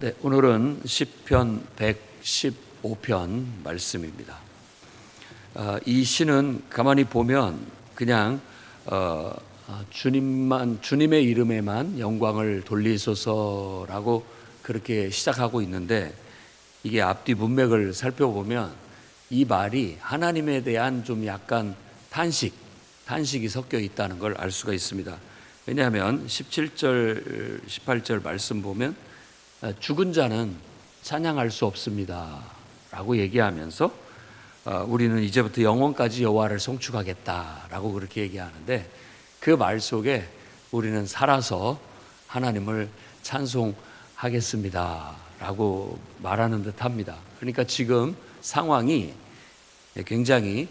네, 오늘은 시편 115편 말씀입니다. 이 시는 가만히 보면 그냥 주님의 이름에만 영광을 돌리소서라고 그렇게 시작하고 있는데, 이게 앞뒤 문맥을 살펴보면 이 말이 하나님에 대한 좀 약간 탄식이 섞여 있다는 걸 알 수가 있습니다. 왜냐하면 17절, 18절 말씀 보면 죽은 자는 찬양할 수 없습니다 라고 얘기하면서 우리는 이제부터 영원까지 여호와를 송축하겠다 라고 그렇게 얘기하는데, 그 말 속에 우리는 살아서 하나님을 찬송하겠습니다 라고 말하는 듯 합니다. 그러니까 지금 상황이 굉장히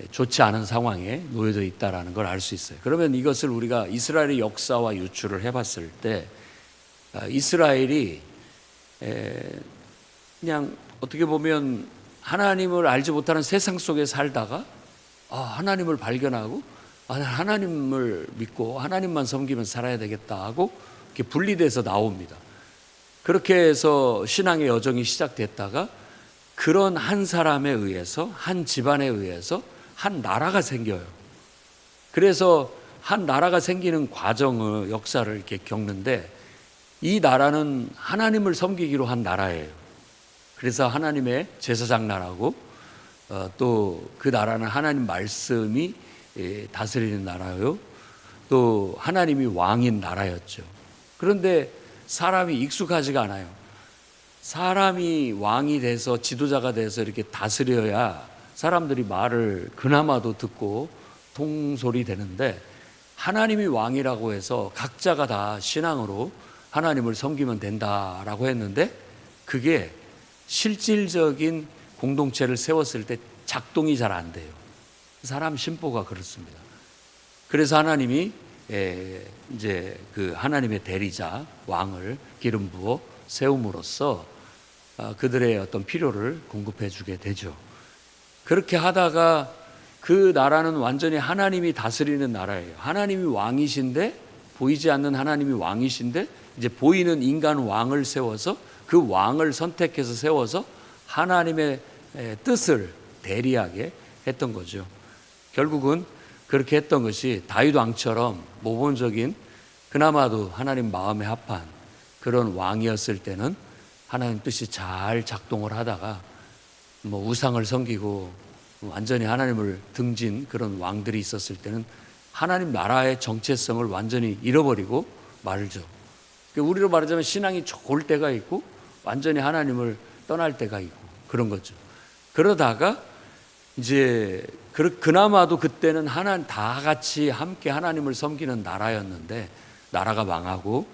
좋지 않은 상황에 놓여져 있다는 걸 알 수 있어요. 그러면 이것을 우리가 이스라엘의 역사와 유추를 해봤을 때, 이스라엘이 그냥 어떻게 보면 하나님을 알지 못하는 세상 속에 살다가 하나님을 발견하고 하나님을 믿고 하나님만 섬기면 살아야 되겠다 하고 이렇게 분리돼서 나옵니다. 그렇게 해서 신앙의 여정이 시작됐다가 그런 한 사람에 의해서, 한 집안에 의해서 한 나라가 생겨요. 그래서 한 나라가 생기는 과정의 역사를 이렇게 겪는데, 이 나라는 하나님을 섬기기로 한 나라예요. 그래서 하나님의 제사장 나라고, 또 그 나라는 하나님 말씀이 다스리는 나라요, 또 하나님이 왕인 나라였죠. 그런데 사람이 익숙하지가 않아요. 사람이 왕이 돼서 지도자가 돼서 이렇게 다스려야 사람들이 말을 그나마도 듣고 통솔이 되는데, 하나님이 왕이라고 해서 각자가 다 신앙으로 하나님을 섬기면 된다라고 했는데, 그게 실질적인 공동체를 세웠을 때 작동이 잘 안 돼요. 사람 심보가 그렇습니다. 그래서 하나님이 이제 그 하나님의 대리자 왕을 기름 부어 세움으로써 그들의 어떤 필요를 공급해 주게 되죠. 그렇게 하다가 그 나라는 완전히 하나님이 다스리는 나라예요. 하나님이 왕이신데, 보이지 않는 하나님이 왕이신데 이제 보이는 인간 왕을 세워서, 그 왕을 선택해서 세워서 하나님의 뜻을 대리하게 했던 거죠. 결국은 그렇게 했던 것이 다윗 왕처럼 모범적인, 그나마도 하나님 마음에 합한 그런 왕이었을 때는 하나님 뜻이 잘 작동을 하다가 우상을 섬기고 완전히 하나님을 등진 그런 왕들이 있었을 때는 하나님 나라의 정체성을 완전히 잃어버리고 말죠. 우리로 말하자면 신앙이 좋을 때가 있고 완전히 하나님을 떠날 때가 있고 그런 거죠. 그러다가 이제 그나마도 그때는 다 같이 함께 하나님을 섬기는 나라였는데, 나라가 망하고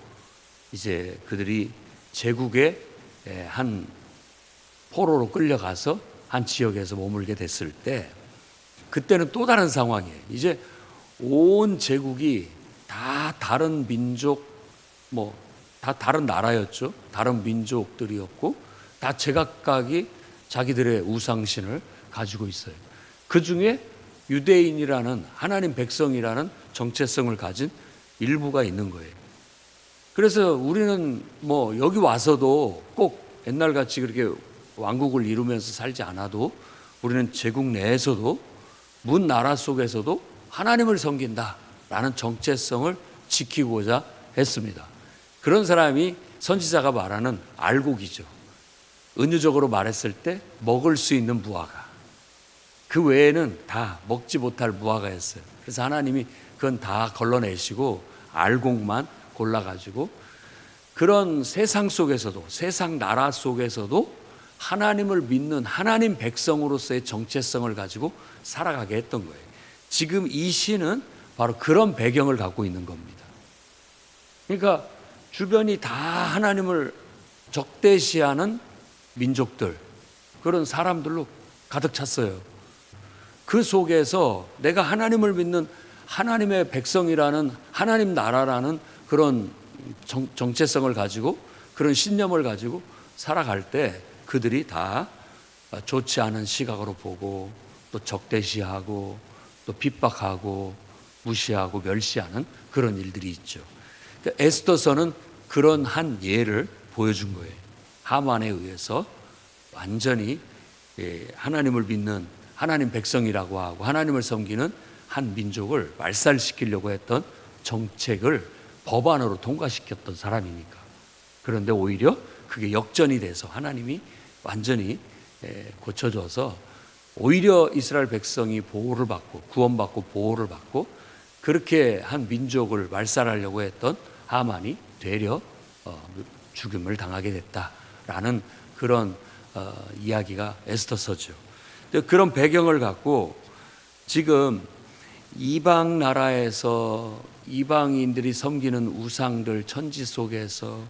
이제 그들이 제국의 한 포로로 끌려가서 한 지역에서 머물게 됐을 때, 그때는 또 다른 상황이에요. 이제 온 제국이 다 다른 민족, 다 다른 나라였죠. 다른 민족들이었고 다 제각각이 자기들의 우상신을 가지고 있어요. 그 중에 유대인이라는, 하나님 백성이라는 정체성을 가진 일부가 있는 거예요. 그래서 우리는 여기 와서도 꼭 옛날같이 그렇게 왕국을 이루면서 살지 않아도, 우리는 제국 내에서도 문 나라 속에서도 하나님을 섬긴다라는 정체성을 지키고자 했습니다. 그런 사람이 선지자가 말하는 알곡이죠. 은유적으로 말했을 때 먹을 수 있는 무화과, 그 외에는 다 먹지 못할 무화과였어요. 그래서 하나님이 그건 다 걸러내시고 알곡만 골라가지고, 그런 세상 속에서도, 세상 나라 속에서도 하나님을 믿는 하나님 백성으로서의 정체성을 가지고 살아가게 했던 거예요. 지금 이 시는 바로 그런 배경을 갖고 있는 겁니다. 그러니까 주변이 다 하나님을 적대시하는 민족들, 그런 사람들로 가득 찼어요. 그 속에서 내가 하나님을 믿는 하나님의 백성이라는, 하나님 나라라는 그런 정체성을 가지고, 그런 신념을 가지고 살아갈 때 그들이 다 좋지 않은 시각으로 보고, 또 적대시하고, 또 핍박하고, 무시하고 멸시하는 그런 일들이 있죠. 에스더서는 그런 한 예를 보여준 거예요. 하만에 의해서 완전히 하나님을 믿는 하나님 백성이라고 하고 하나님을 섬기는 한 민족을 말살시키려고 했던 정책을 법안으로 통과시켰던 사람이니까. 그런데 오히려 그게 역전이 돼서 하나님이 완전히 고쳐줘서 오히려 이스라엘 백성이 보호를 받고 구원받고 보호를 받고 그렇게 한 민족을 말살하려고 했던 하만이 되려 죽임을 당하게 됐다라는 그런 이야기가 에스더서죠. 그런 배경을 갖고 지금 이방 나라에서 이방인들이 섬기는 우상들 천지 속에서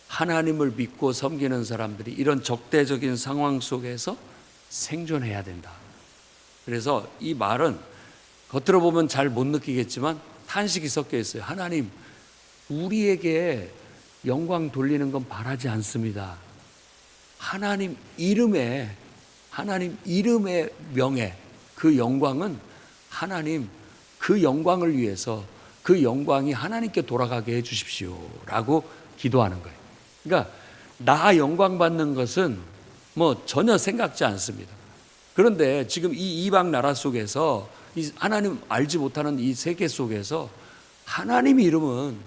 하나님을 믿고 섬기는 사람들이 이런 적대적인 상황 속에서 생존해야 된다. 그래서 이 말은 겉으로 보면 잘 못 느끼겠지만 탄식이 섞여 있어요. 하나님, 우리에게 영광 돌리는 건 바라지 않습니다. 하나님 이름의 명예, 그 영광은 하나님 그 영광을 위해서 그 영광이 하나님께 돌아가게 해 주십시오라고 기도하는 거예요. 그러니까 나 영광 받는 것은 뭐 전혀 생각지 않습니다. 그런데 지금 이 이방 나라 속에서 이 하나님 알지 못하는 이 세계 속에서 하나님 이름은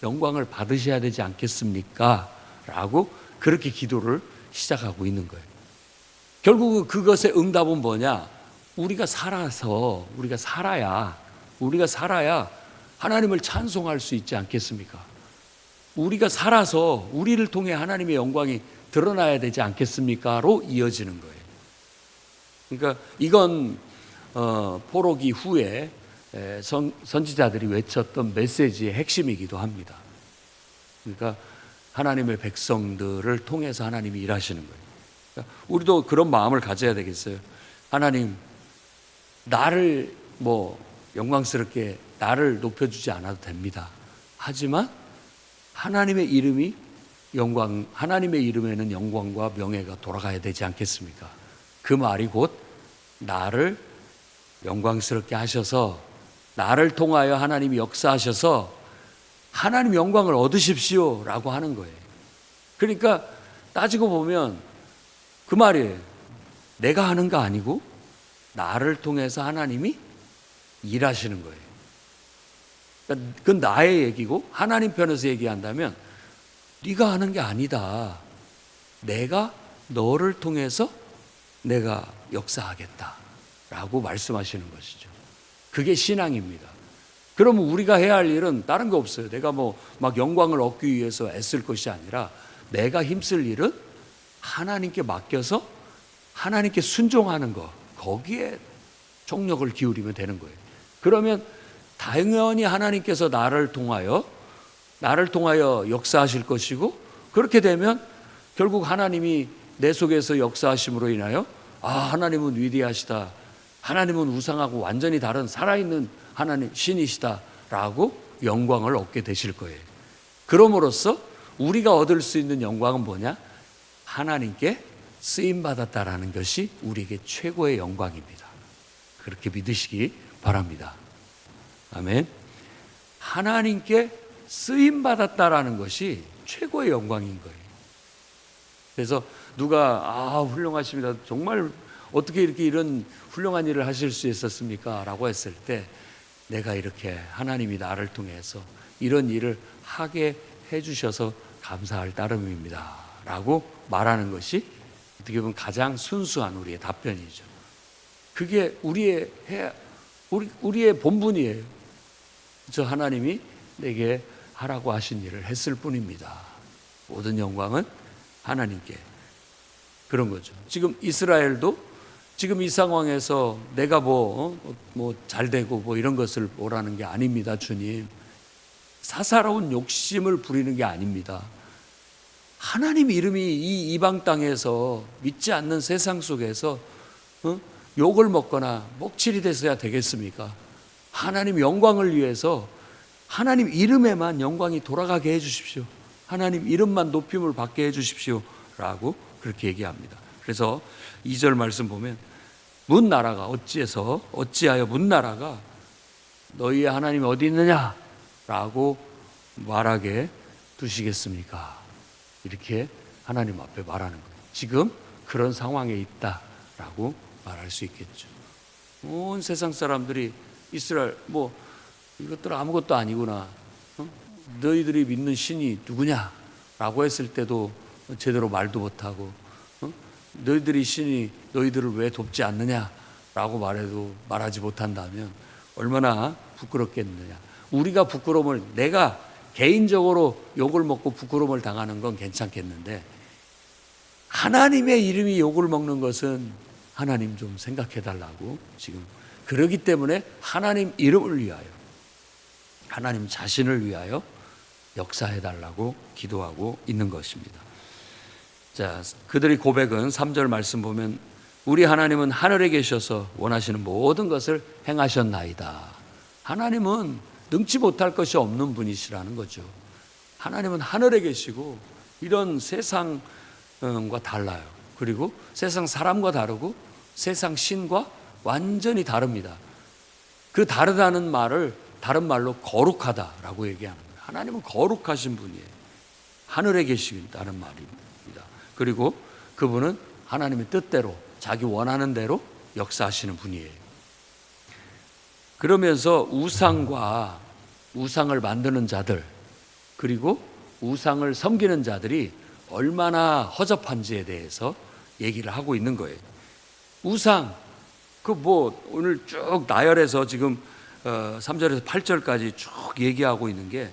영광을 받으셔야 되지 않겠습니까? 라고 그렇게 기도를 시작하고 있는 거예요. 결국 그것의 응답은 뭐냐? 우리가 살아야 하나님을 찬송할 수 있지 않겠습니까? 우리가 살아서 우리를 통해 하나님의 영광이 드러나야 되지 않겠습니까?로 이어지는 거예요. 그러니까 이건 포로기 후에 선지자들이 외쳤던 메시지의 핵심이기도 합니다. 그러니까 하나님의 백성들을 통해서 하나님이 일하시는 거예요. 그러니까 우리도 그런 마음을 가져야 되겠어요. 하나님, 나를 영광스럽게 나를 높여주지 않아도 됩니다. 하지만 하나님의 이름에는 영광과 명예가 돌아가야 되지 않겠습니까? 그 말이 곧 나를 영광스럽게 하셔서 나를 통하여 하나님이 역사하셔서 하나님 영광을 얻으십시오 라고 하는 거예요. 그러니까 따지고 보면 그 말이에요. 내가 하는 거 아니고 나를 통해서 하나님이 일하시는 거예요. 그러니까 그건 나의 얘기고 하나님 편에서 얘기한다면 네가 하는 게 아니다. 내가 너를 통해서 내가 역사하겠다라고 말씀하시는 것이죠. 그게 신앙입니다. 그러면 우리가 해야 할 일은 다른 거 없어요. 내가 막 영광을 얻기 위해서 애쓸 것이 아니라 내가 힘쓸 일은 하나님께 맡겨서 하나님께 순종하는 거, 거기에 총력을 기울이면 되는 거예요. 그러면 당연히 하나님께서 나를 통하여 역사하실 것이고, 그렇게 되면 결국 하나님이 내 속에서 역사하심으로 인하여 하나님은 위대하시다, 하나님은 우상하고 완전히 다른 살아있는 하나님 신이시다라고 영광을 얻게 되실 거예요. 그럼으로써 우리가 얻을 수 있는 영광은 뭐냐? 하나님께 쓰임받았다라는 것이 우리에게 최고의 영광입니다. 그렇게 믿으시기 바랍니다. 아멘. 하나님께 쓰임받았다라는 것이 최고의 영광인 거예요. 그래서 누가 훌륭하십니다, 정말 어떻게 이렇게 이런 훌륭한 일을 하실 수 있었습니까? 라고 했을 때 내가 이렇게 하나님이 나를 통해서 이런 일을 하게 해주셔서 감사할 따름입니다 라고 말하는 것이 어떻게 보면 가장 순수한 우리의 답변이죠. 그게 우리의 본분이에요. 저 하나님이 내게 하라고 하신 일을 했을 뿐입니다. 모든 영광은 하나님께. 그런 거죠. 지금 이스라엘도 지금 이 상황에서 내가 잘 되고 이런 것을 보라는 게 아닙니다, 주님. 사사로운 욕심을 부리는 게 아닙니다. 하나님 이름이 이 이방 땅에서 믿지 않는 세상 속에서 욕을 먹거나 먹칠이 돼서야 되겠습니까? 하나님 영광을 위해서 하나님 이름에만 영광이 돌아가게 해주십시오. 하나님 이름만 높임을 받게 해주십시오 라고 그렇게 얘기합니다. 그래서 2절 말씀 보면 문 나라가 어찌하여 문 나라가 너희의 하나님이 어디 있느냐 라고 말하게 두시겠습니까? 이렇게 하나님 앞에 말하는 거예요. 지금 그런 상황에 있다라고 말할 수 있겠죠. 온 세상 사람들이 이스라엘 뭐 이것들 아무것도 아니구나, 너희들이 믿는 신이 누구냐라고 했을 때도 제대로 말도 못하고, 너희들이 신이 너희들을 왜 돕지 않느냐라고 말해도 말하지 못한다면 얼마나 부끄럽겠느냐. 우리가 부끄러움을, 내가 개인적으로 욕을 먹고 부끄러움을 당하는 건 괜찮겠는데 하나님의 이름이 욕을 먹는 것은 하나님 좀 생각해 달라고 지금. 그러기 때문에 하나님 이름을 위하여, 하나님 자신을 위하여 역사해 달라고 기도하고 있는 것입니다. 자, 그들의 고백은 3절 말씀 보면 우리 하나님은 하늘에 계셔서 원하시는 모든 것을 행하셨나이다. 하나님은 능치 못할 것이 없는 분이시라는 거죠. 하나님은 하늘에 계시고 이런 세상과 달라요. 그리고 세상 사람과 다르고 세상 신과 완전히 다릅니다. 그 다르다는 말을 다른 말로 거룩하다라고 얘기하는 거예요. 하나님은 거룩하신 분이에요. 하늘에 계시다는 말입니다. 그리고 그분은 하나님의 뜻대로 자기 원하는 대로 역사하시는 분이에요. 그러면서 우상을 만드는 자들, 그리고 우상을 섬기는 자들이 얼마나 허접한지에 대해서 얘기를 하고 있는 거예요. 우상, 오늘 쭉 나열해서 지금 3절에서 8절까지 쭉 얘기하고 있는 게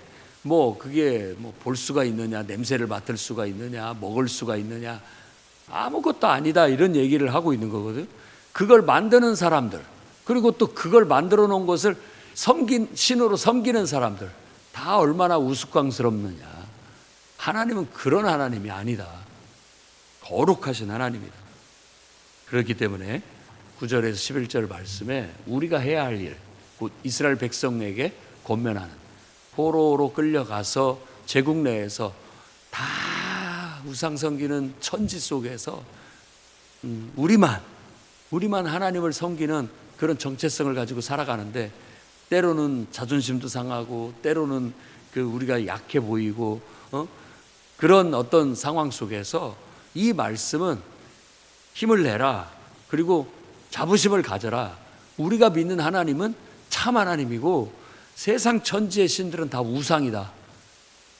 그게 볼 수가 있느냐, 냄새를 맡을 수가 있느냐, 먹을 수가 있느냐, 아무것도 아니다, 이런 얘기를 하고 있는 거거든. 그걸 만드는 사람들, 그리고 또 그걸 만들어 놓은 것을 신으로 섬기는 사람들, 다 얼마나 우스꽝스럽느냐. 하나님은 그런 하나님이 아니다. 거룩하신 하나님이다. 그렇기 때문에 9절에서 11절 말씀에 우리가 해야 할 일, 곧 이스라엘 백성에게 권면하는, 포로로 끌려가서 제국 내에서 다 우상 섬기는 천지 속에서 우리만 하나님을 섬기는 그런 정체성을 가지고 살아가는데, 때로는 자존심도 상하고 때로는 우리가 약해 보이고 그런 어떤 상황 속에서 이 말씀은 힘을 내라, 그리고 자부심을 가져라. 우리가 믿는 하나님은 참 하나님이고 세상 천지의 신들은 다 우상이다.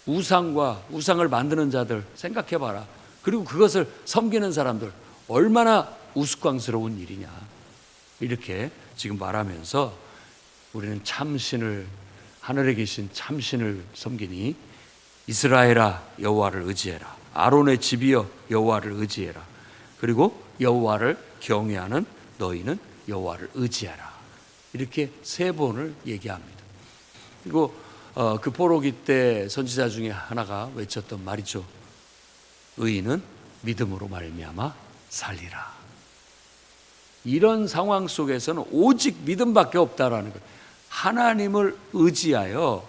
우상과 우상을 만드는 자들 생각해봐라. 그리고 그것을 섬기는 사람들 얼마나 우스꽝스러운 일이냐. 이렇게 지금 말하면서 우리는 참신을, 하늘에 계신 참신을 섬기니 이스라엘아 여호와를 의지해라. 아론의 집이여 여호와를 의지해라. 그리고 여호와를 경외하는 너희는 여호와를 의지하라. 이렇게 3번을 얘기합니다. 그리고 그 포로기 때 선지자 중에 하나가 외쳤던 말이죠. 의인은 믿음으로 말미암아 살리라. 이런 상황 속에서는 오직 믿음밖에 없다라는 거예요. 하나님을 의지하여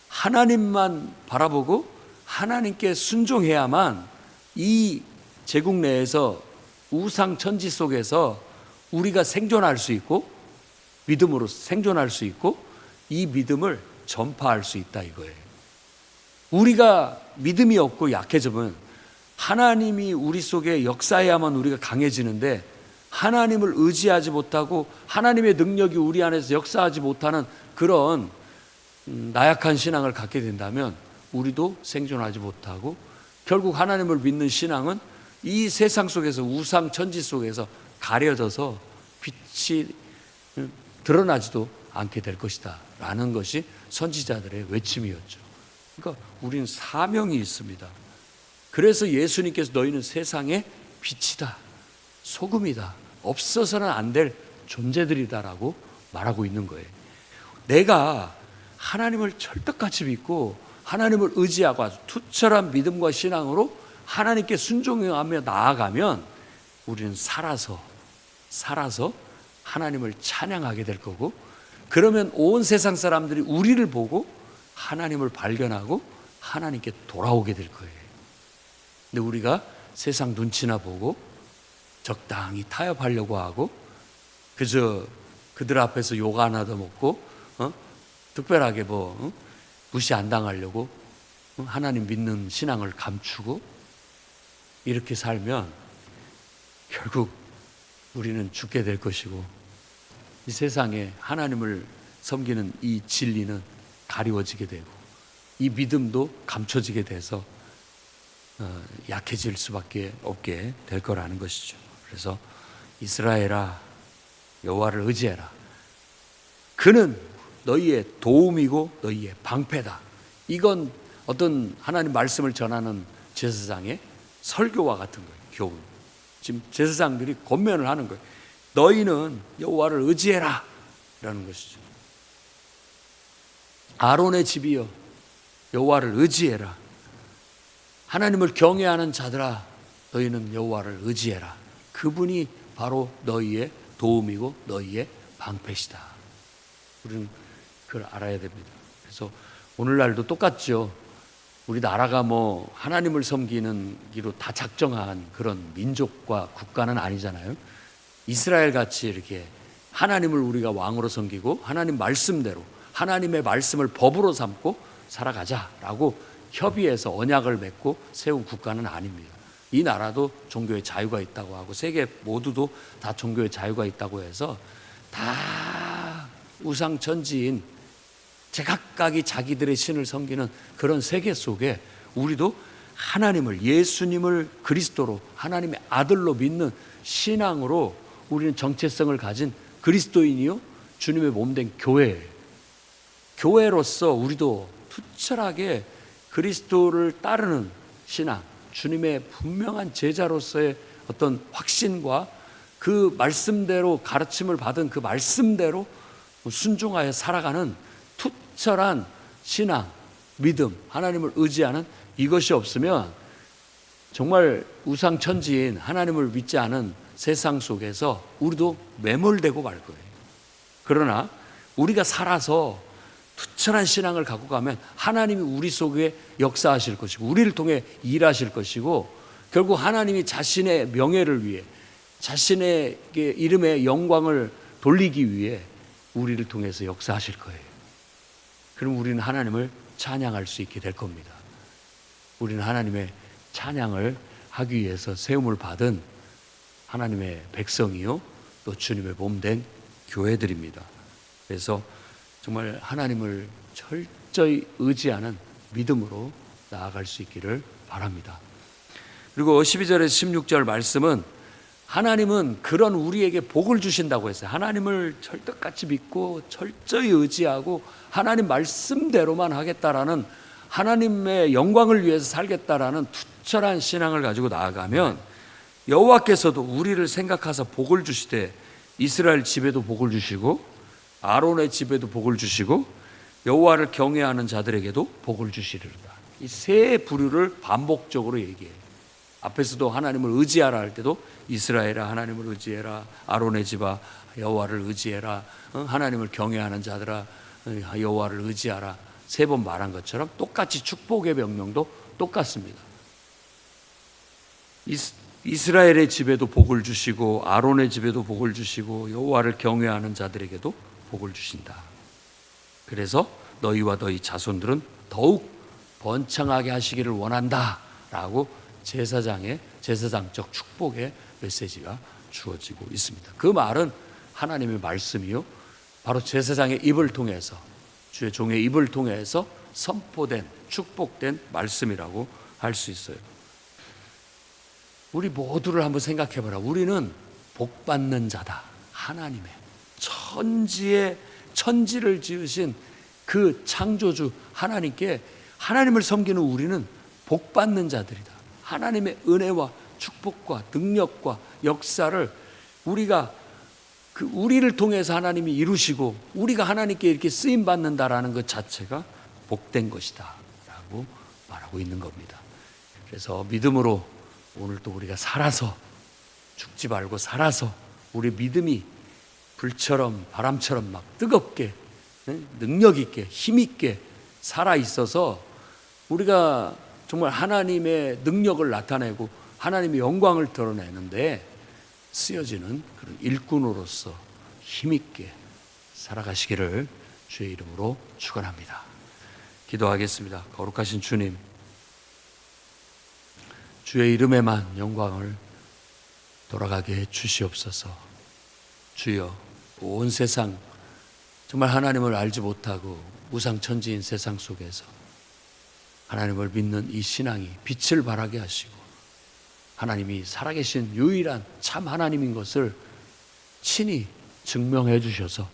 하나님만 바라보고 하나님께 순종해야만 이 제국 내에서 우상 천지 속에서 우리가 생존할 수 있고 믿음으로 생존할 수 있고 이 믿음을 전파할 수 있다 이거예요. 우리가 믿음이 없고 약해지면 하나님이 우리 속에 역사해야만 우리가 강해지는데, 하나님을 의지하지 못하고 하나님의 능력이 우리 안에서 역사하지 못하는 그런 나약한 신앙을 갖게 된다면 우리도 생존하지 못하고, 결국 하나님을 믿는 신앙은 이 세상 속에서 우상 천지 속에서 가려져서 빛이 드러나지도 않게 될 것이다 라는 것이 선지자들의 외침이었죠. 그러니까 우리는 사명이 있습니다. 그래서 예수님께서 너희는 세상의 빛이다, 소금이다, 없어서는 안 될 존재들이다라고 말하고 있는 거예요. 내가 하나님을 철떡같이 믿고 하나님을 의지하고 아주 투철한 믿음과 신앙으로 하나님께 순종하며 나아가면 우리는 살아서 하나님을 찬양하게 될 거고, 그러면 온 세상 사람들이 우리를 보고 하나님을 발견하고 하나님께 돌아오게 될 거예요. 근데 우리가 세상 눈치나 보고 적당히 타협하려고 하고 그저 그들 앞에서 욕 안 얻어먹고 특별하게 무시 안 당하려고 하나님 믿는 신앙을 감추고 이렇게 살면 결국 우리는 죽게 될 것이고, 이 세상에 하나님을 섬기는 이 진리는 가리워지게 되고, 이 믿음도 감춰지게 돼서 약해질 수밖에 없게 될 거라는 것이죠. 그래서 이스라엘아, 여호와를 의지해라. 그는 너희의 도움이고 너희의 방패다. 이건 어떤 하나님 말씀을 전하는 제사장의 설교와 같은 거예요. 교훈. 지금 제사장들이 권면을 하는 거예요. 너희는 여호와를 의지해라 라는 것이죠. 아론의 집이여, 여호와를 의지해라. 하나님을 경외하는 자들아, 너희는 여호와를 의지해라. 그분이 바로 너희의 도움이고 너희의 방패시다. 우리는 그걸 알아야 됩니다. 그래서 오늘날도 똑같죠. 우리 나라가 뭐 하나님을 섬기는 기로 다 작정한 그런 민족과 국가는 아니잖아요. 이스라엘 같이 이렇게 하나님을 우리가 왕으로 섬기고 하나님 말씀대로 하나님의 말씀을 법으로 삼고 살아가자라고 협의해서 언약을 맺고 세운 국가는 아닙니다. 이 나라도 종교의 자유가 있다고 하고 세계 모두도 다 종교의 자유가 있다고 해서 다 우상천지인 제각각이 자기들의 신을 섬기는 그런 세계 속에 우리도 하나님을, 예수님을 그리스도로 하나님의 아들로 믿는 신앙으로 우리는 정체성을 가진 그리스도인이요 주님의 몸된 교회예요. 교회로서 우리도 투철하게 그리스도를 따르는 신앙, 주님의 분명한 제자로서의 어떤 확신과 그 말씀대로 가르침을 받은 그 말씀대로 순종하여 살아가는 투철한 신앙, 믿음, 하나님을 의지하는 이것이 없으면 정말 우상천지인 하나님을 믿지 않은 세상 속에서 우리도 매몰되고 말 거예요. 그러나 우리가 살아서 투철한 신앙을 갖고 가면 하나님이 우리 속에 역사하실 것이고 우리를 통해 일하실 것이고 결국 하나님이 자신의 명예를 위해 자신의 이름의 영광을 돌리기 위해 우리를 통해서 역사하실 거예요. 그럼 우리는 하나님을 찬양할 수 있게 될 겁니다. 우리는 하나님의 찬양을 하기 위해서 세움을 받은 하나님의 백성이요 또 주님의 몸된 교회들입니다. 그래서 정말 하나님을 철저히 의지하는 믿음으로 나아갈 수 있기를 바랍니다. 그리고 12절에서 16절 말씀은 하나님은 그런 우리에게 복을 주신다고 했어요. 하나님을 철떡같이 믿고 철저히 의지하고 하나님 말씀대로만 하겠다라는 하나님의 영광을 위해서 살겠다라는 투철한 신앙을 가지고 나아가면 여호와께서도 우리를 생각하사 복을 주시되 이스라엘 집에도 복을 주시고 아론의 집에도 복을 주시고 여호와를 경외하는 자들에게도 복을 주시리로다. 이 세 부류를 반복적으로 얘기해요. 앞에서도 하나님을 의지하라 할 때도 이스라엘아 하나님을 의지해라, 아론의 집아 여호와를 의지해라, 하나님을 경외하는 자들아 여호와를 의지하라, 세 번 말한 것처럼 똑같이 축복의 명령도 똑같습니다. 이스라엘의 집에도 복을 주시고 아론의 집에도 복을 주시고 여호와를 경외하는 자들에게도 복을 주신다. 그래서 너희와 너희 자손들은 더욱 번창하게 하시기를 원한다 라고 제사장적 축복의 메시지가 주어지고 있습니다. 그 말은 하나님의 말씀이요 바로 제사장의 입을 통해서 주의 종의 입을 통해서 선포된 축복된 말씀이라고 할 수 있어요. 우리 모두를 한번 생각해 보라. 우리는 복받는 자다. 하나님의 천지를 지으신 그 창조주 하나님께 하나님을 섬기는 우리는 복받는 자들이다. 하나님의 은혜와 축복과 능력과 역사를 우리를 통해서 하나님이 이루시고 우리가 하나님께 이렇게 쓰임 받는다라는 것 자체가 복된 것이다 라고 말하고 있는 겁니다. 그래서 믿음으로 오늘 또 우리가 살아서 죽지 말고 살아서 우리 믿음이 불처럼 바람처럼 막 뜨겁게 능력 있게 힘 있게 살아 있어서 우리가 정말 하나님의 능력을 나타내고 하나님의 영광을 드러내는데 쓰여지는 그런 일꾼으로서 힘 있게 살아가시기를 주의 이름으로 축원합니다. 기도하겠습니다. 거룩하신 주님, 주의 이름에만 영광을 돌아가게 해 주시옵소서. 주여, 온 세상 정말 하나님을 알지 못하고 우상천지인 세상 속에서 하나님을 믿는 이 신앙이 빛을 발하게 하시고 하나님이 살아계신 유일한 참 하나님인 것을 친히 증명해 주셔서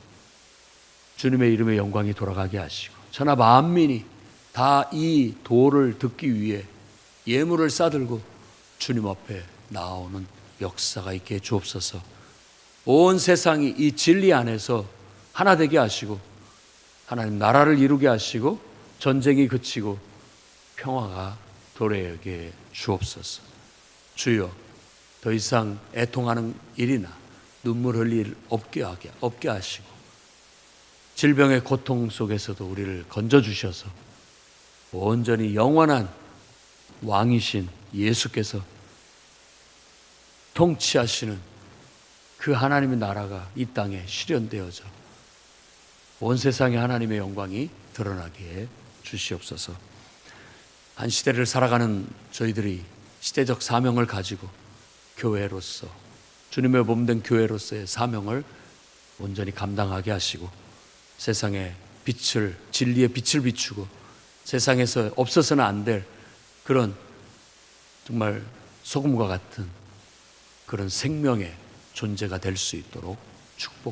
주님의 이름의 영광이 돌아가게 하시고 천하 만민이 다 이 도를 듣기 위해 예물을 싸들고 주님 앞에 나오는 역사가 있게 해 주옵소서. 온 세상이 이 진리 안에서 하나 되게 하시고 하나님 나라를 이루게 하시고 전쟁이 그치고 평화가 도래하게 해 주옵소서. 주여, 더 이상 애통하는 일이나 눈물 흘릴 일 없게 하시고 질병의 고통 속에서도 우리를 건져주셔서 온전히 영원한 왕이신 예수께서 통치하시는 그 하나님의 나라가 이 땅에 실현되어져 온 세상에 하나님의 영광이 드러나게 해 주시옵소서. 한 시대를 살아가는 저희들이 시대적 사명을 가지고 교회로서 주님의 몸된 교회로서의 사명을 온전히 감당하게 하시고 세상에 빛을, 진리의 빛을 비추고 세상에서 없어서는 안 될 그런 정말 소금과 같은 그런 생명의 존재가 될 수 있도록 축복